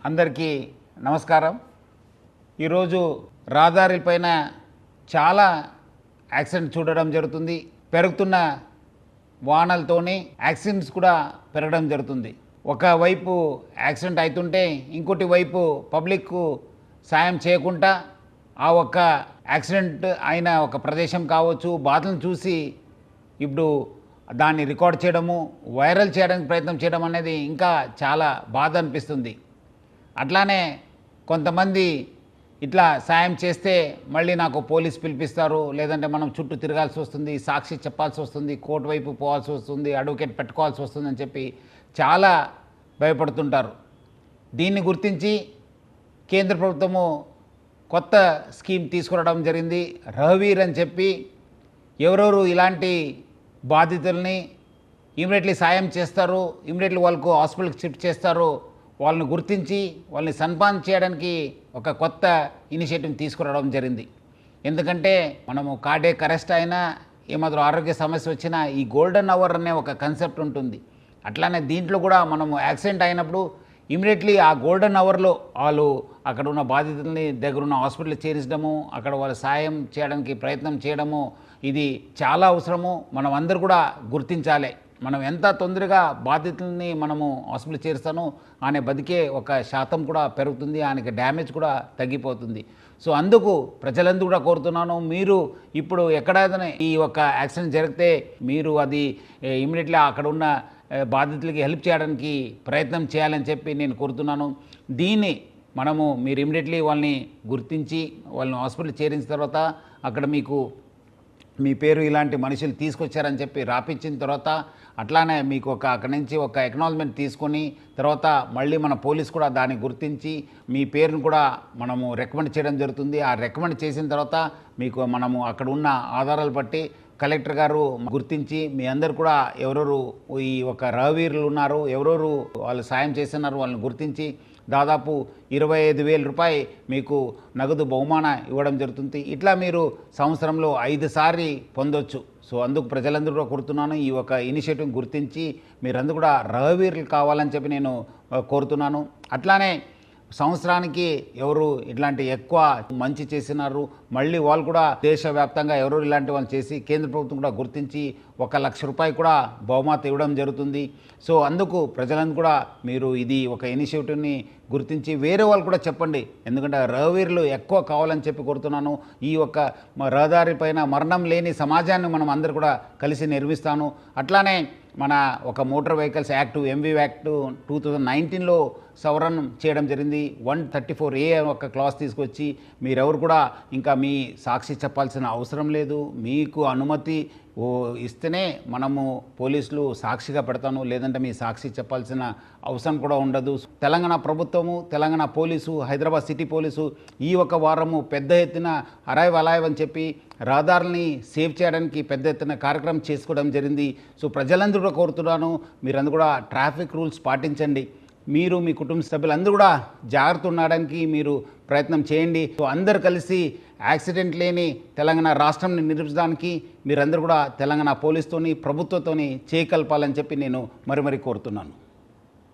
అందరికీ నమస్కారం. ఈరోజు రహదారిపైన చాలా యాక్సిడెంట్ చూడడం జరుగుతుంది. పెరుగుతున్న వాహనాలతోనే యాక్సిడెంట్స్ కూడా పెరగడం జరుగుతుంది. ఒకవైపు యాక్సిడెంట్ అవుతుంటే ఇంకోటి వైపు పబ్లిక్ సాయం చేయకుండా ఆ ఒక్క యాక్సిడెంట్ అయిన ఒక ప్రదేశం కావచ్చు, బాధలను చూసి ఇప్పుడు దాన్ని రికార్డ్ చేయడము, వైరల్ చేయడానికి ప్రయత్నం చేయడం అనేది ఇంకా చాలా బాధ అనిపిస్తుంది. అట్లానే కొంతమంది ఇట్లా సాయం చేస్తే మళ్ళీ నాకు పోలీస్ పిలిపిస్తారు, లేదంటే మనం చుట్టూ తిరగాల్సి వస్తుంది, సాక్షి చెప్పాల్సి వస్తుంది, కోర్టు వైపు పోవాల్సి వస్తుంది, అడ్వకేట్ పెట్టుకోవాల్సి వస్తుంది అని చెప్పి చాలా భయపడుతుంటారు. దీన్ని గుర్తించి కేంద్ర ప్రభుత్వము కొత్త స్కీమ్ తీసుకురావడం జరిగింది. రఘువీర్ అని చెప్పి ఎవరెవరు ఇలాంటి బాధితుల్ని ఇమీడియట్లీ సాయం చేస్తారు, ఇమీడియట్లీ వాళ్ళకు హాస్పిటల్కి షిఫ్ట్ చేస్తారు, వాళ్ళని గుర్తించి వాళ్ళని సన్మానం చేయడానికి ఒక కొత్త ఇనిషియేటివ్ తీసుకురావడం జరిగింది. ఎందుకంటే మనము కార్డియాక్ అరెస్ట్ అయినా ఏమాత్రం ఆరోగ్య సమస్య వచ్చినా ఈ గోల్డెన్ అవర్ అనే ఒక కాన్సెప్ట్ ఉంటుంది. అట్లానే దీంట్లో కూడా మనము యాక్సిడెంట్ అయినప్పుడు ఇమీడియట్లీ ఆ గోల్డెన్ అవర్లో వాళ్ళు అక్కడ ఉన్న బాధితుల్ని దగ్గరున్న హాస్పిటల్ చేర్చడము, అక్కడ వాళ్ళ సాయం చేయడానికి ప్రయత్నం చేయడము ఇది చాలా అవసరము. మనం అందరూ కూడా గుర్తించాలి. మనం ఎంత తొందరగా బాధితుల్ని మనము హాస్పిటల్ చేరుస్తానో ఆయన బతికే ఒక శాతం కూడా పెరుగుతుంది, ఆయనకి డ్యామేజ్ కూడా తగ్గిపోతుంది. సో అందుకు ప్రజలందరూ కూడా కోరుతున్నాను, మీరు ఇప్పుడు ఎక్కడైనా ఈ ఒక యాక్సిడెంట్ జరిగితే మీరు అది ఇమీడియట్లీ అక్కడ ఉన్న బాధితులకి హెల్ప్ చేయడానికి ప్రయత్నం చేయాలని చెప్పి నేను కోరుతున్నాను. దీన్ని మీరు ఇమీడియట్లీ వాళ్ళని గుర్తించి వాళ్ళని హాస్పిటల్ చేరించిన తర్వాత అక్కడ మీకు మీ పేరు ఇలాంటి మనుషులు తీసుకొచ్చారని చెప్పి రాపించిన తర్వాత అట్లానే మీకు అక్కడి నుంచి ఒక ఎక్నాలజ్మెంట్ తీసుకొని తర్వాత మళ్ళీ మన పోలీస్ కూడా దాన్ని గుర్తించి మీ పేరును కూడా మనము రికమెండ్ చేయడం జరుగుతుంది. ఆ రికమెండ్ చేసిన తర్వాత మీకు మనము అక్కడ ఉన్న ఆధారాలు బట్టి కలెక్టర్ గారు గుర్తించి మీ అందరు కూడా ఎవరెవరు ఈ ఒక రఘువీరులు ఉన్నారు, ఎవరెవరు వాళ్ళు సాయం చేస్తున్నారు వాళ్ళని గుర్తించి దాదాపు 25,000 రూపాయలు మీకు నగదు బహుమానం ఇవ్వడం జరుగుతుంది. ఇట్లా మీరు సంవత్సరంలో 5 సార్లు పొందొచ్చు. సో అందుకు ప్రజలందరూ కూడా కోరుతున్నాను, ఈ ఒక ఇనిషియేటివ్ గుర్తించి మీరందరూ కూడా రఘువీరులు కావాలని చెప్పి నేను కోరుతున్నాను. అట్లానే సంవత్సరానికి ఎవరు ఇట్లాంటి ఎక్కువ మంచి చేసినారు మళ్ళీ వాళ్ళు కూడా దేశవ్యాప్తంగా ఎవరు ఇలాంటి వాళ్ళు చేసి కేంద్ర ప్రభుత్వం కూడా గుర్తించి 1,00,000 రూపాయలు కూడా బహుమతి ఇవ్వడం జరుగుతుంది. సో అందుకు ప్రజలందరూ కూడా మీరు ఇది ఒక ఇనిషియేటివ్ని గుర్తించి వేరే వాళ్ళు కూడా చెప్పండి. ఎందుకంటే రఘువీరులు ఎక్కువ కావాలని చెప్పి కోరుతున్నాను. ఈ యొక్క రహదారి పైన మరణం లేని సమాజాన్ని మనం అందరూ కూడా కలిసి నిర్మిస్తాను. అట్లానే మన ఒక motor vehicles act MV act 2019లో సవరణ చేయడం జరిగింది. 134A ఒక క్లాస్ తీసుకొచ్చి మీరెవరు కూడా ఇంకా మీ సాక్షి చెప్పాల్సిన అవసరం లేదు, మీకు అనుమతి ఇస్తేనే మనము పోలీసులు సాక్షిగా పెడతాను, లేదంటే మీ సాక్షి చెప్పాల్సిన అవసరం కూడా ఉండదు. తెలంగాణ ప్రభుత్వము, Telangana police, Hyderabad city police ఈ ఒక వారము పెద్ద ఎత్తున అరైవ్ అలైవ్ అని చెప్పి రహదారుల్ని సేవ్ చేయడానికి పెద్ద ఎత్తున కార్యక్రమం చేసుకోవడం జరిగింది. సో ప్రజలందరూ కూడా కోరుతున్నాను, మీరందరూ కూడా ట్రాఫిక్ రూల్స్ పాటించండి. మీరు మీ కుటుంబ సభ్యులందరూ కూడా జాగ్రత్త ఉండడానికి మీరు ప్రయత్నం చేయండి. సో అందరు కలిసి యాక్సిడెంట్ లేని తెలంగాణ రాష్ట్రాన్ని నిర్మించడానికి మీరందరూ కూడా తెలంగాణ పోలీసుతోని ప్రభుత్వంతోని చేయకల్పాలని చెప్పి నేను మరి కోరుతున్నాను.